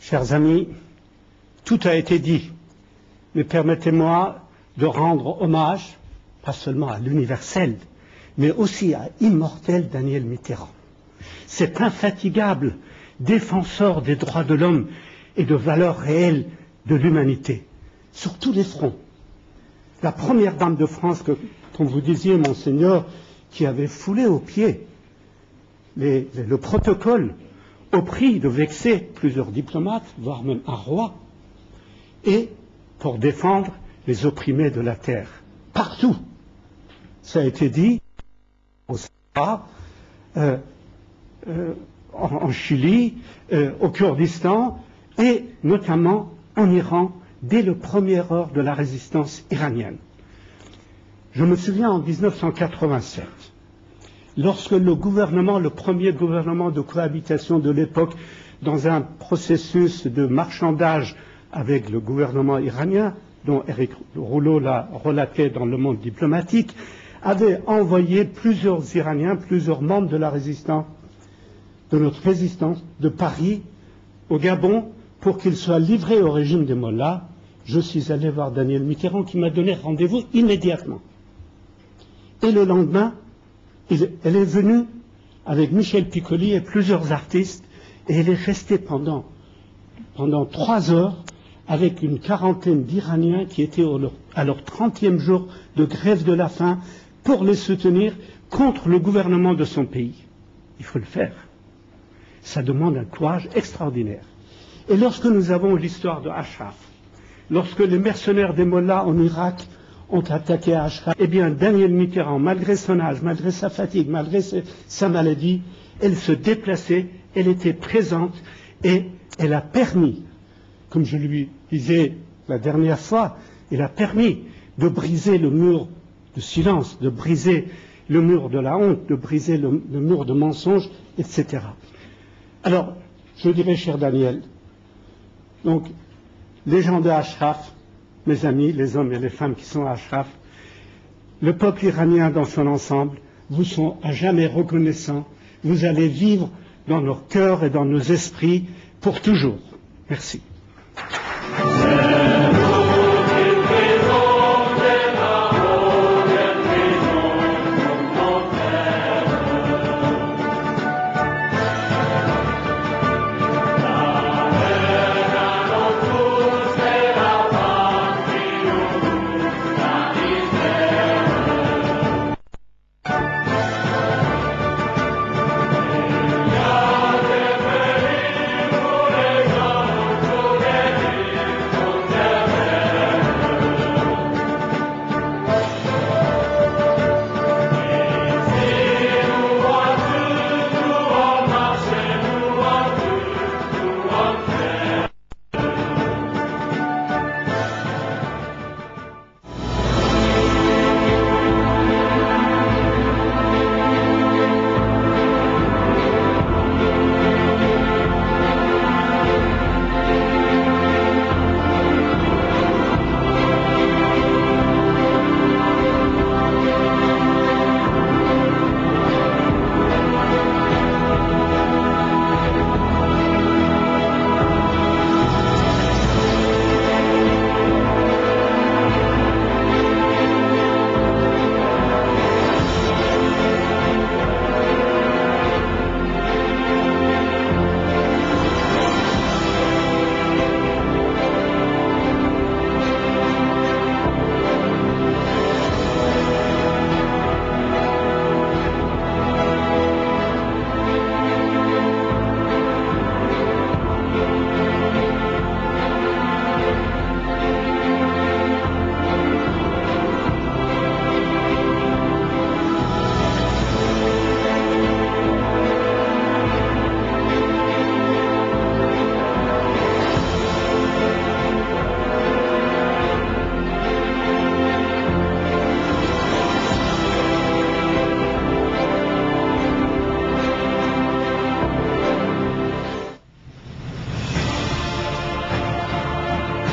Chers amis, tout a été dit, mais permettez-moi de rendre hommage, pas seulement à l'universel, mais aussi à l'immortel Daniel Mitterrand. Cet infatigable défenseur des droits de l'homme et de valeurs réelles de l'humanité, sur tous les fronts. La première dame de France, que, comme vous disiez, Monseigneur, qui avait foulé aux pieds le protocole au prix de vexer plusieurs diplomates, voire même un roi, et pour défendre les opprimés de la terre. Partout, ça a été dit, au Sahara, en Chili, au Kurdistan, et notamment en Iran, dès la première heure de la résistance iranienne. Je me souviens en 1987, lorsque le premier gouvernement de cohabitation de l'époque, dans un processus de marchandage avec le gouvernement iranien, dont Éric Rouleau l'a relaté dans le monde diplomatique, avait envoyé plusieurs Iraniens, plusieurs membres de la résistance, de notre résistance, de Paris au Gabon, pour qu'ils soient livrés au régime des mollahs. Je suis allé voir Daniel Mitterrand qui m'a donné rendez-vous immédiatement. Et le lendemain, elle est venue avec Michel Piccoli et plusieurs artistes, et elle est restée pendant 3 heures avec une quarantaine d'Iraniens qui étaient à leur 30e jour de grève de la faim pour les soutenir contre le gouvernement de son pays. Il faut le faire. Ça demande un courage extraordinaire. Et lorsque nous avons l'histoire de Ashraf, lorsque les mercenaires des mollahs en Irak ont attaqué Ashraf, eh bien Daniel Mitterrand, malgré son âge, malgré sa fatigue, malgré sa maladie, elle se déplaçait, elle était présente et elle a permis, comme je lui disais la dernière fois, elle a permis de briser le mur de silence, de briser le mur de la honte, de briser le mur de mensonges, etc. Alors, je dirais, cher Daniel, donc, les gens de Ashraf, mes amis, les hommes et les femmes qui sont à Ashraf, le peuple iranien dans son ensemble, vous sont à jamais reconnaissants. Vous allez vivre dans nos cœurs et dans nos esprits pour toujours. Merci.